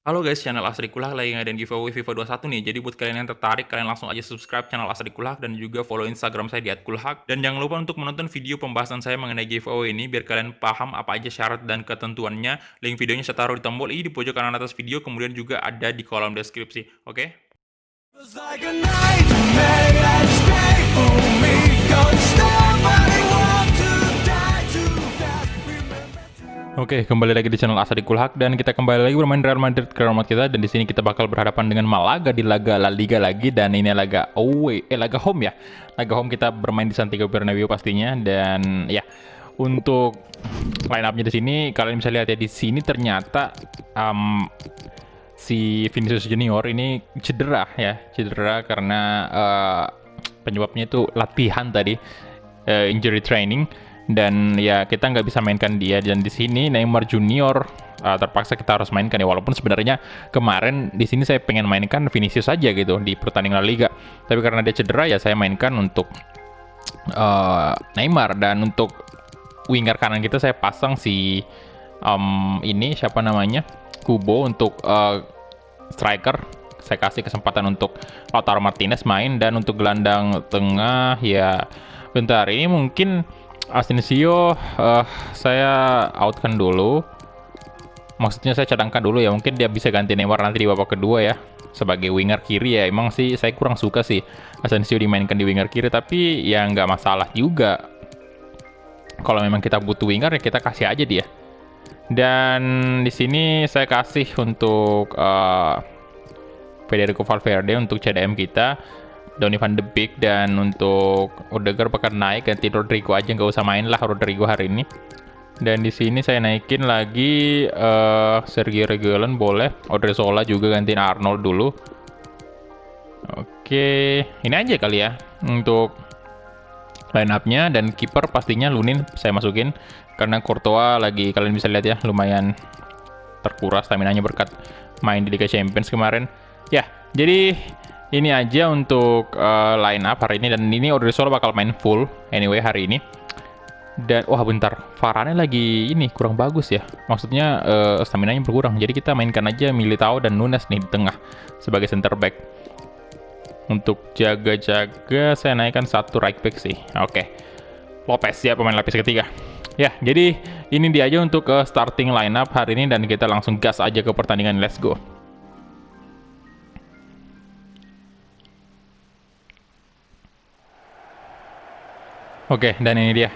Halo guys, channel Asri Kulak lagi ngadain giveaway FIFA 21 nih. Jadi buat kalian yang tertarik, kalian langsung aja subscribe channel Asri Kulak dan juga follow Instagram saya di @kulhak. Dan jangan lupa untuk menonton video pembahasan saya mengenai giveaway ini biar kalian paham apa aja syarat dan ketentuannya. Link videonya saya taruh di tombol i di pojok kanan atas video, kemudian juga ada di kolom deskripsi. Oke? Feels like a nightmare that's made for me. Don't somebody want to die too fast. Remember Oke, kembali lagi di channel Asri Kulhak dan kita kembali lagi bermain Real Madrid ke rumah kita, dan di sini kita bakal berhadapan dengan Malaga di laga La Liga lagi, dan ini laga away, laga home ya. Laga home kita bermain di Santiago Bernabeu pastinya. Dan ya, untuk line up-nya di sini kalian bisa lihat ya, di sini ternyata si Vinicius Junior ini cedera karena penyebabnya itu latihan tadi, injury training, dan ya kita nggak bisa mainkan dia. Dan di sini Neymar Junior terpaksa kita harus mainkan ya, walaupun sebenarnya kemarin di sini saya pengen mainkan Vinicius saja gitu di pertandingan La Liga, tapi karena dia cedera ya saya mainkan untuk Neymar. Dan untuk winger kanan kita saya pasang si ini siapa namanya, Kubo untuk striker. Saya kasih kesempatan untuk Lautaro Martinez main, dan untuk gelandang tengah ya bentar ini mungkin Asensio saya outkan dulu. Maksudnya saya cadangkan dulu ya, mungkin dia bisa ganti Neymar nanti di babak kedua ya sebagai winger kiri ya. Emang sih saya kurang suka sih Asensio dimainkan di winger kiri, tapi ya nggak masalah juga. Kalau memang kita butuh winger ya kita kasih aja dia. Dan di sini saya kasih untuk Federico Valverde untuk CDM kita, Donny van de Beek, dan untuk Odegaard bakal naik, ganti Rodrigo aja, nggak usah main lah Rodrigo hari ini. Dan di sini saya naikin lagi Sergio Reguilon boleh, Odriozola juga gantiin Arnold dulu. Oke, ini aja kali ya untuk line up-nya. Dan kiper pastinya Lunin saya masukin karena Courtois lagi, kalian bisa lihat ya, lumayan terkuras stamina-nya berkat main di Liga Champions kemarin. Ya, jadi ini aja untuk line up hari ini. Dan ini Odriozola bakal main full anyway hari ini. Dan wah bentar, Varane lagi ini kurang bagus ya, maksudnya stamina-nya berkurang. Jadi kita mainkan aja Militao dan Nunes nih di tengah sebagai center back. Untuk jaga-jaga saya naikkan satu right back sih. Oke, Lopez ya pemain lapis ketiga. Ya, jadi ini dia aja untuk starting lineup hari ini, dan kita langsung gas aja ke pertandingan. Let's go. Oke, dan ini dia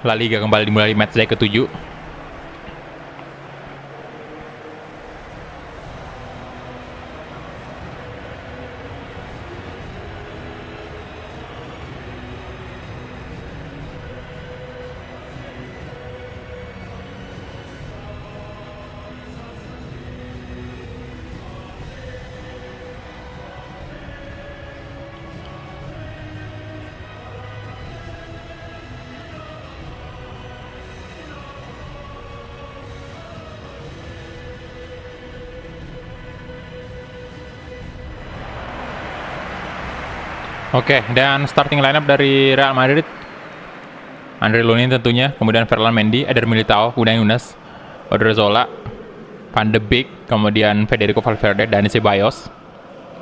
La Liga kembali dimulai di matchday ke-7. Oke, dan starting lineup dari Real Madrid, Andre Lunin tentunya, kemudian Ferland Mendy, Eder Militao, kemudian Nunes, Odriozola, Van de Beek, kemudian Federico Valverde, Dani Ceballos.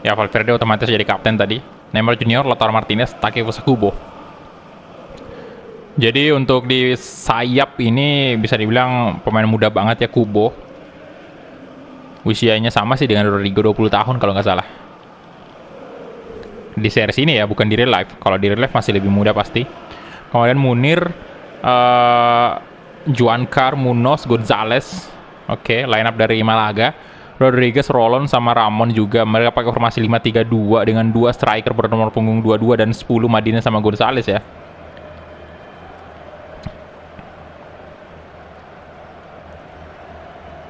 Ya, Valverde otomatis jadi kapten tadi. Neymar Junior, Lautaro Martinez, Takefusa Kubo. Jadi untuk di sayap ini bisa dibilang pemain muda banget ya, Kubo. Usianya sama sih dengan Rodrigo, 20 tahun kalau nggak salah. Di series ini ya, bukan di real life. Kalau di real life masih lebih muda pasti. Kemudian Munir, Juankar, Munoz, Gonzalez. Oke, line up dari Malaga. Rodriguez, Rolon, sama Ramon juga. Mereka pakai formasi 5-3-2 dengan dua striker bernomor punggung 22 dan 10 Madina sama Gonzalez ya.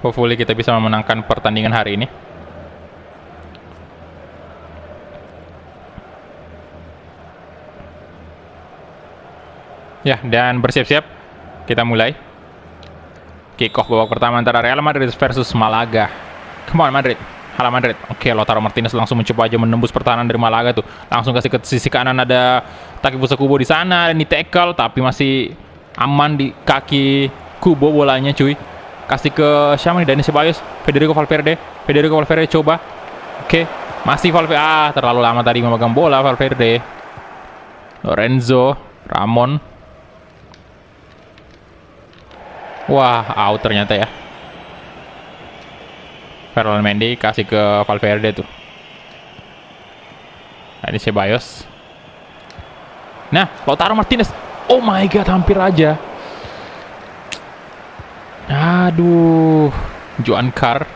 Hopefully kita bisa memenangkan pertandingan hari ini. Ya, dan bersiap-siap kita mulai kick off babak pertama antara Real Madrid versus Malaga. Come on Madrid. Halo Madrid. Oke, Lautaro Martinez langsung mencoba aja menembus pertahanan dari Malaga tuh. Langsung kasih ke sisi kanan, ada Takefusa Kubo di sana, dan di tackle tapi masih aman di kaki Kubo bolanya cuy. Kasih ke siapa nih? Dani Ceballos, Federico Valverde. Federico Valverde coba. Oke, masih Valverde. Terlalu lama tadi memegang bola Valverde. Lorenzo, Ramon. Wah, out ternyata ya. Ferland Mendy kasih ke Valverde tuh. Dani Ceballos. Nah, Lautaro Martinez. Oh my god, hampir aja. Aduh, Joan Carr.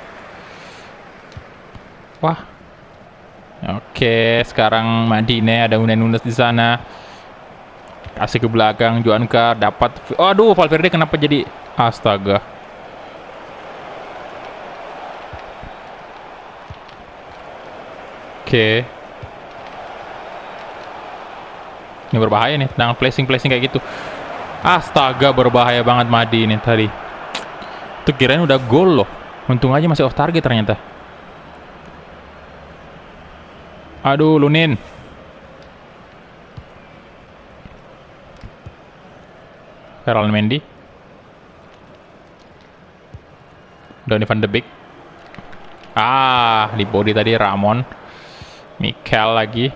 Wah. Oke, sekarang Madine, ada Unai Nunes di sana. Kasih ke belakang, Joan Carr dapat. Aduh, Valverde kenapa jadi astaga. Oke. Ini berbahaya nih, dengan placing kayak gitu. Astaga, berbahaya banget Madine tadi. Itu kirain udah gol loh. Untung aja masih off target ternyata. Aduh, Lunin. Ferland Mendy. Donny van de Beek. Di body tadi Ramon. Mikel lagi.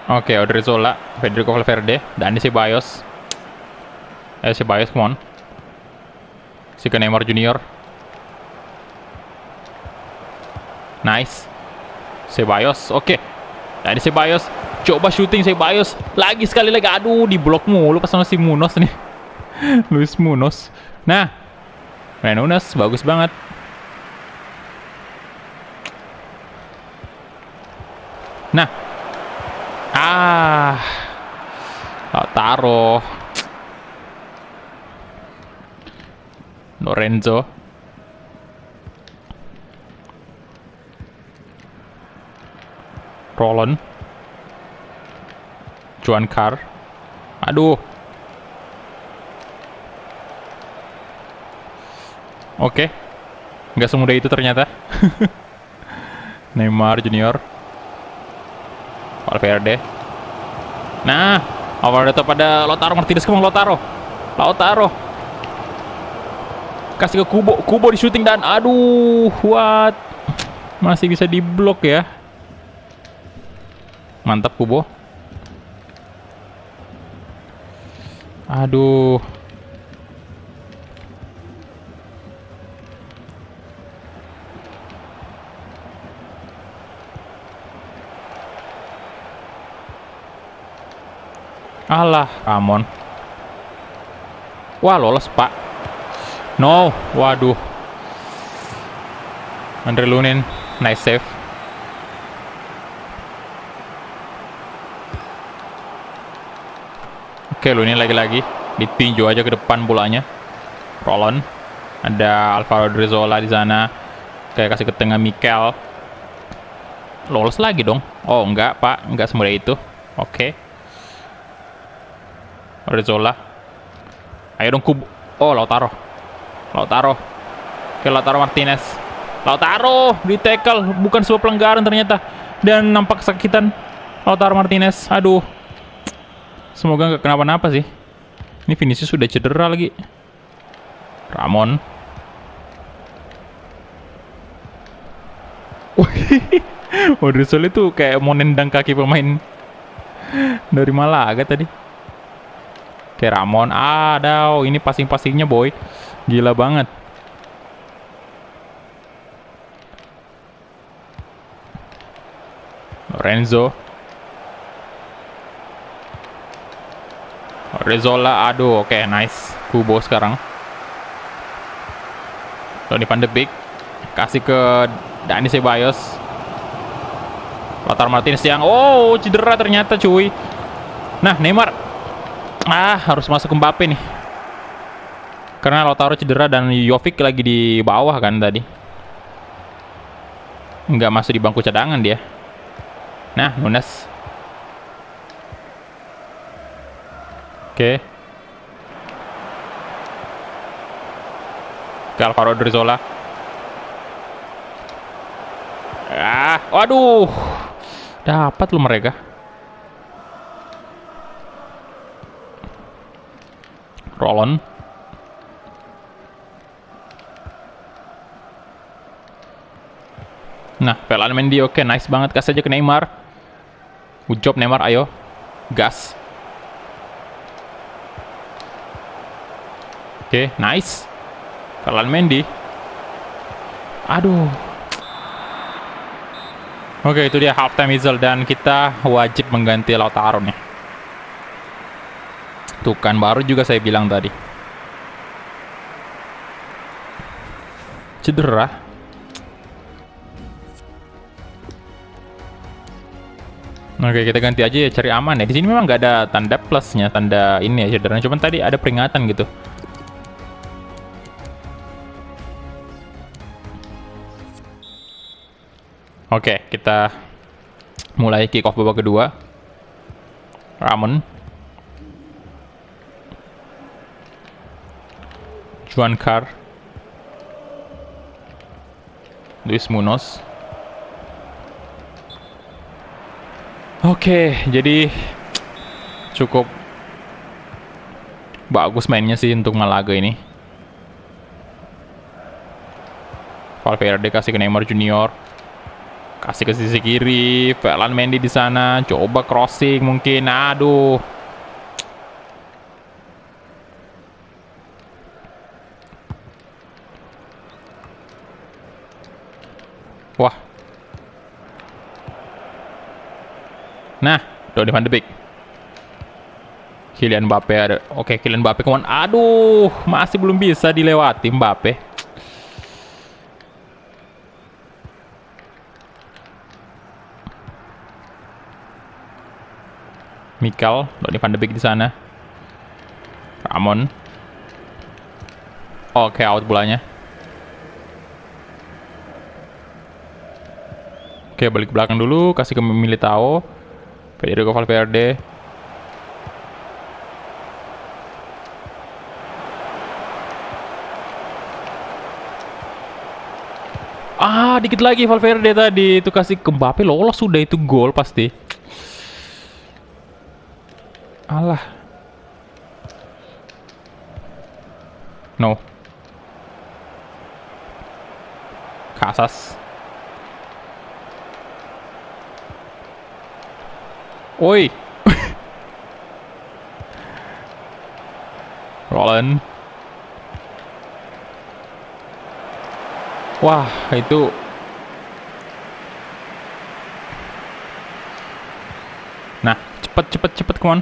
Oke, Odriozola, Federico Valverde, Dani Ceballos. Ceballos, come on. Si ke Neymar Junior. Nice. Ceballos, oke. Dani Ceballos, coba shooting Ceballos. Lagi sekali lagi, aduh, diblok mulu pas sama si Munoz nih. Luis Munoz. Nah, Nunes, bagus banget. Nah, Lautaro, Lorenzo, Roland, Joan Carr. Aduh. Oke. Nggak semudah itu ternyata. Neymar Junior. Valverde. Nah, Valverde pada Lautaro Martinez, kemang Lautaro. Kasih ke Kubo di shooting dan aduh, what? Masih bisa diblok ya. Mantap Kubo. Aduh. Alah, Ramon. Wah, lolos, Pak. No, waduh. Andre Lunin, nice save. Oke, Lunin lagi-lagi. Ditinju aja ke depan bolanya. Roland. Ada Alvaro Odriozola di sana. Kayak kasih ke tengah Mikel. Lolos lagi dong. Oh, enggak, Pak. Enggak semudah itu. Oke. Odriozola. Ayo dong Kubo. Oh, Lautaro. Oke, Lautaro Martinez. Lautaro di tackle, bukan sebuah pelanggaran ternyata. Dan nampak kesakitan Lautaro Martinez. Aduh. Semoga nggak kenapa-napa sih. Ini Vinicius sudah cedera lagi. Ramon. Odriozola itu kayak mau nendang kaki pemain dari Malaga tadi. Oke, Ramon. Ini passing-passingnya boy. Gila banget. Lorenzo. Odriozola. Aduh, oke, nice. Kubo sekarang. Donny van de Beek. Kasih ke Dani Ceballos. Lautaro Martinez yang cedera ternyata cuy. Nah, Neymar. Harus masuk ke Mbappe nih. Karena Lautaro cedera dan Jovic lagi di bawah kan tadi. Nggak masuk di bangku cadangan dia. Nah, Nunes. Oke. Alvaro Odriozola. Waduh. Dapat lu mereka. Roll on. Nah, Ferland Mendy oke, nice banget. Kasih aja ke Neymar. Good job Neymar, ayo. Gas. Oke, nice. Ferland Mendy. Aduh. Oke, itu dia halftime whistle dan kita wajib mengganti Lautaro nih. Tuh kan, baru juga saya bilang tadi. Cedera. Oke, kita ganti aja ya, cari aman ya. Di sini memang nggak ada tanda plusnya, tanda ini ya cedera. Cuman tadi ada peringatan gitu. Oke, kita mulai kick off babak kedua. Ramon. Juan Car. Luis Munoz. Oke, jadi cukup bagus mainnya sih untuk Malaga ini. Valverde kasih ke Neymar Junior. Kasih ke sisi kiri, Ferland Mendy di sana, coba crossing mungkin, aduh. Wah. Nah, Donny van de Beek. Kylian Mbappe ada. Oke, Kylian Mbappe kemana? Aduh, masih belum bisa dilewati Mbappe. Mikel, Donny van de Beek di sana. Ramon. Oke, out bolanya. Oke, balik ke belakang dulu, kasih ke Militao. Federico Valverde. Dikit lagi Valverde tadi itu kasih ke Mbappe, lolos sudah, itu gol pasti. Alah. No. Casas. Oi. Roland. Wah, itu nah, cepet, come on.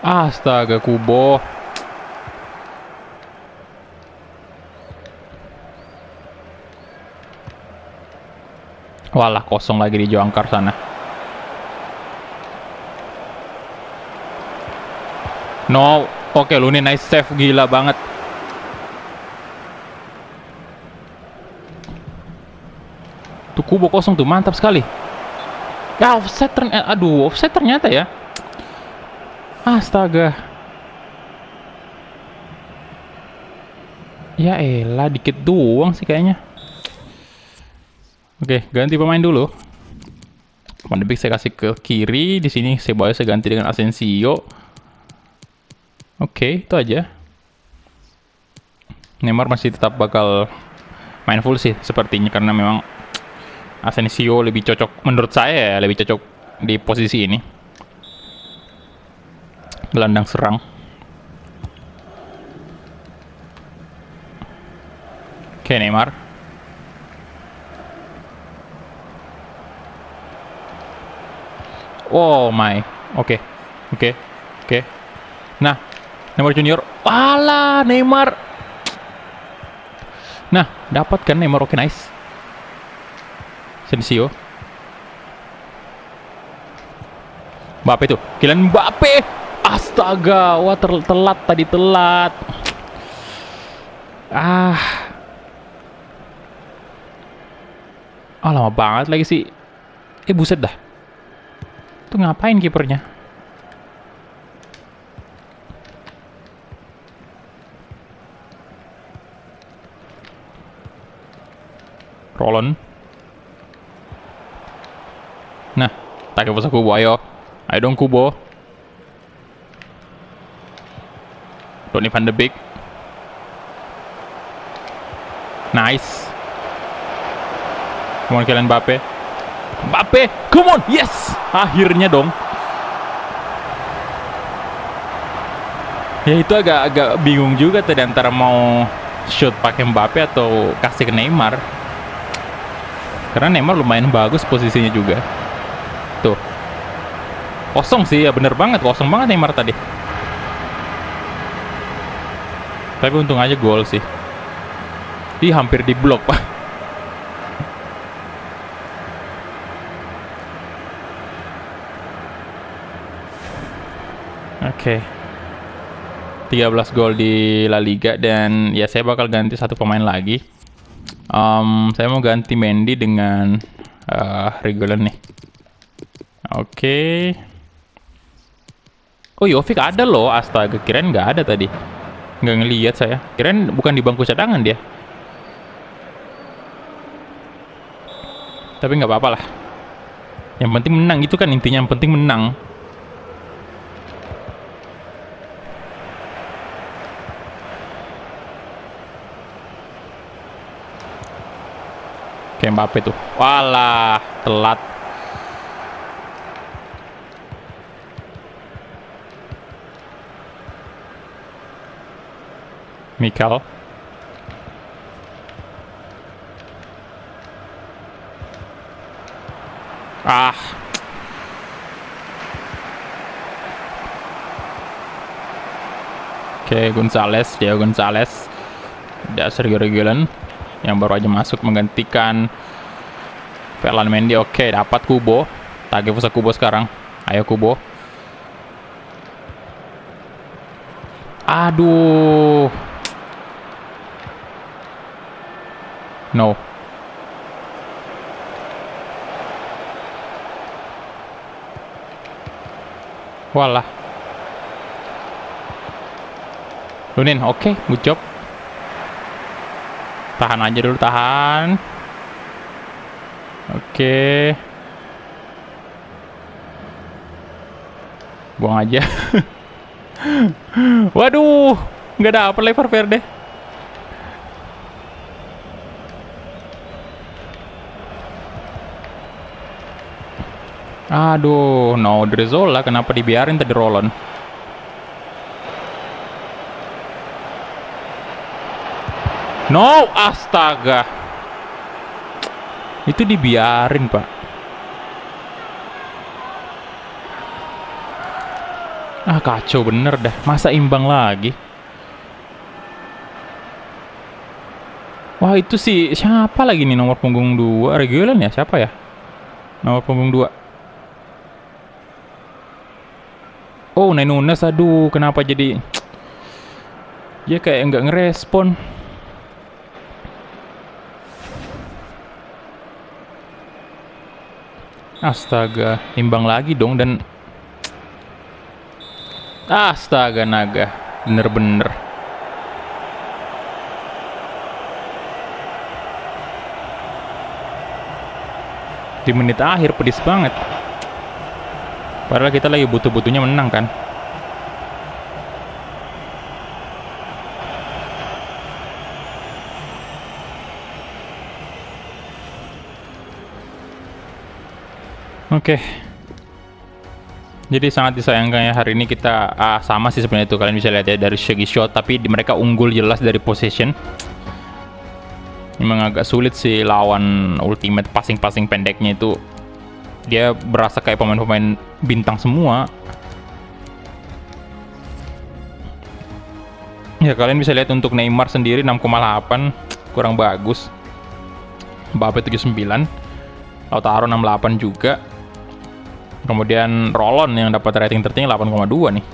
Astaga, Kubo. Walah, kosong lagi di Joangkar sana. No, oke, Lunin nice save, gila banget. Tuh Kubo kosong tuh, mantap sekali. Ya, offset ternyata, aduh, offset ternyata ya. Astaga. Ya elah, dikit doang sih kayaknya. Oke, ganti pemain dulu. Van de Beek saya kasih ke kiri, di sini Ceballos saya ganti dengan Asensio. Oke, itu aja. Neymar masih tetap bakal main full sih sepertinya, karena memang Asensio lebih cocok menurut saya ya, lebih cocok di posisi ini. Gelandang serang. Oke, Neymar. Oh my. Oke. Nah, Neymar Junior. Walah, Neymar. Nah, dapat kan Neymar. Oke, nice. Asensio. Mbappe tuh. Kylian Mbappe. Astaga, wah telat tadi, telat. Lama banget lagi sih. Buset dah. Tuh ngapain kipernya? Rolon. Nah, Takefusa Kubo, ayo. Ayo dong Kubo. Donny van de Beek. Nice. Come on, Kylian Mbappe. Mbappe, come on, yes! Akhirnya dong. Ya itu agak bingung juga tadi antara mau shoot pakai Mbappe atau kasih ke Neymar. Karena Neymar lumayan bagus posisinya juga. Tuh. Kosong sih, ya bener banget, kosong banget Neymar tadi. Tapi untung aja gol sih. Ih, hampir diblok, Pak. Oke. 13 gol di La Liga dan ya saya bakal ganti satu pemain lagi. Saya mau ganti Mendy dengan Reguilon nih. Oke. Oh, Jovic ada loh, astaga, kirain nggak ada tadi. Nggak ngelihat saya. Kirain bukan di bangku cadangan dia. Tapi nggak apa-apa lah. Yang penting menang, itu kan intinya, yang penting menang. Kayak Mbappe tuh. Walah, telat. Mikel. Ah. Oke, Diego Gonzalez. Dasar Reguilon yang baru aja masuk menggantikan Ferland Mendy. Oke, dapat Kubo. Takefusa Kubo sekarang. Ayo Kubo. Aduh. No. Walah. Lunin, oke, good job. Tahan aja dulu, tahan. Oke. Buang aja. Waduh, nggak dapet lebar Verde. Aduh, no, Drezzola kenapa dibiarin tadi Rolon? No, astaga. Itu dibiarin, Pak. Ah, kacau bener dah. Masa imbang lagi? Wah, itu sih siapa lagi nih nomor punggung 2? Reguilon ya? Siapa ya? Nomor punggung 2. Oh, Nunes, aduh, kenapa jadi dia kayak nggak ngerespon. Astaga, imbang lagi dong dan astaga naga, bener-bener. Di menit akhir pedis banget. Padahal kita lagi butuh-butuhnya menang kan. Oke. Jadi sangat disayangkan ya hari ini kita sama sih sebenarnya itu, kalian bisa lihat ya dari segi shot, tapi mereka unggul jelas dari possession. Memang agak sulit sih lawan ultimate passing pendeknya itu. Dia berasa kayak pemain-pemain bintang semua. Ya kalian bisa lihat untuk Neymar sendiri 6,8, kurang bagus. Mbappe 79, Lautaro 68 juga. Kemudian Rolon yang dapat rating tertinggi 8,2 nih.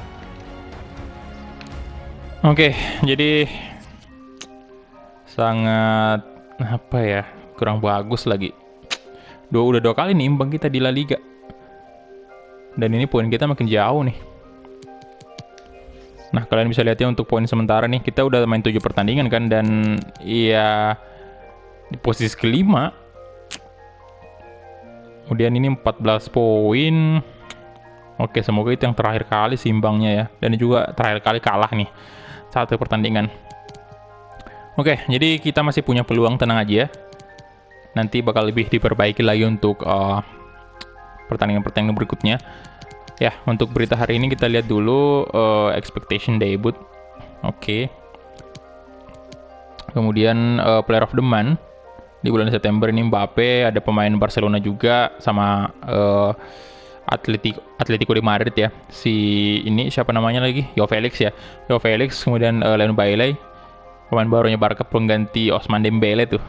Oke, jadi sangat apa ya, kurang bagus lagi. Udah 2 kali nih imbang kita di La Liga. Dan ini poin kita makin jauh nih. Nah, kalian bisa lihat ya untuk poin sementara nih, kita udah main 7 pertandingan kan, dan iya di posisi kelima. Kemudian ini 14 poin. Oke, semoga itu yang terakhir kali seimbangnya ya. Dan juga terakhir kali kalah nih. Satu pertandingan. Oke, jadi kita masih punya peluang, tenang aja ya. Nanti bakal lebih diperbaiki lagi untuk pertandingan-pertandingan berikutnya. Ya, untuk berita hari ini kita lihat dulu expectation debut. Oke. Kemudian player of the month di bulan September ini Mbappe, ada pemain Barcelona juga sama Atletico de Madrid ya. Si ini siapa namanya lagi? Joao Felix ya. Joao Felix, kemudian Leon Bailey, pemain barunya Barca pengganti Ousmane Dembele tuh.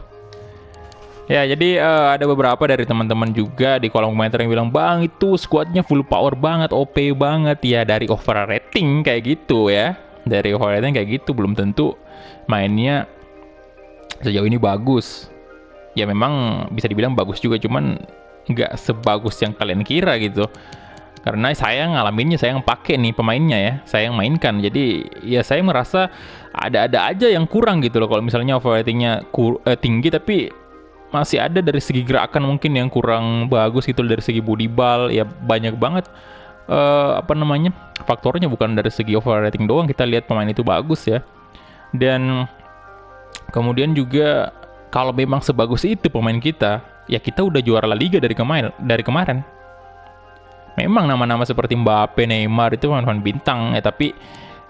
Ya, jadi ada beberapa dari teman-teman juga di kolom komentar yang bilang, "Bang, itu squadnya full power banget, OP banget." Ya, dari overrating kayak gitu ya. Dari overrating kayak gitu, belum tentu mainnya sejauh ini bagus. Ya, memang bisa dibilang bagus juga, cuman nggak sebagus yang kalian kira gitu. Karena saya ngalaminnya, saya yang pakai nih pemainnya ya, saya yang mainkan. Jadi, ya saya merasa ada-ada aja yang kurang gitu loh. Kalau misalnya overratingnya tinggi, tapi masih ada dari segi gerakan mungkin yang kurang bagus gitu, dari segi body ball ya banyak banget faktornya, bukan dari segi overrating doang. Kita lihat pemain itu bagus ya, dan kemudian juga kalau memang sebagus itu pemain kita, ya kita udah juara La Liga dari kemarin. Memang nama-nama seperti Mbappe, Neymar itu pemain bintang ya, tapi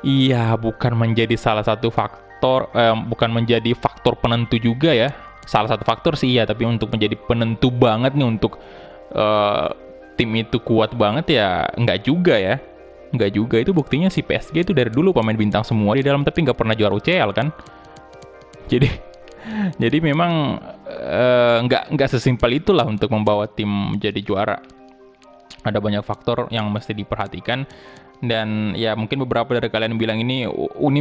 iya bukan menjadi salah satu faktor, bukan menjadi faktor penentu juga ya. Salah satu faktor sih ya, tapi untuk menjadi penentu banget nih untuk tim itu kuat banget ya nggak juga ya. Nggak juga, itu buktinya si PSG itu dari dulu pemain bintang semua di dalam, tapi nggak pernah juara UCL kan. Jadi memang nggak sesimpel itulah untuk membawa tim menjadi juara. Ada banyak faktor yang mesti diperhatikan, dan ya mungkin beberapa dari kalian bilang ini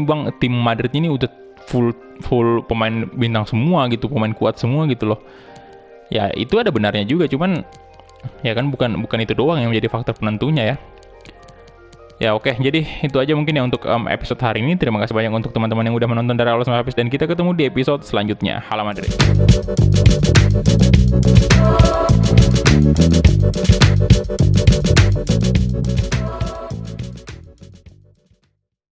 bang, tim Madrid ini udah full pemain bintang semua gitu, pemain kuat semua gitu loh. Ya itu ada benarnya juga, cuman ya kan bukan itu doang yang menjadi faktor penentunya ya. Ya oke, jadi itu aja mungkin ya untuk episode hari ini. Terima kasih banyak untuk teman-teman yang udah menonton dari awal sampai habis, dan kita ketemu di episode selanjutnya. Hala Madrid.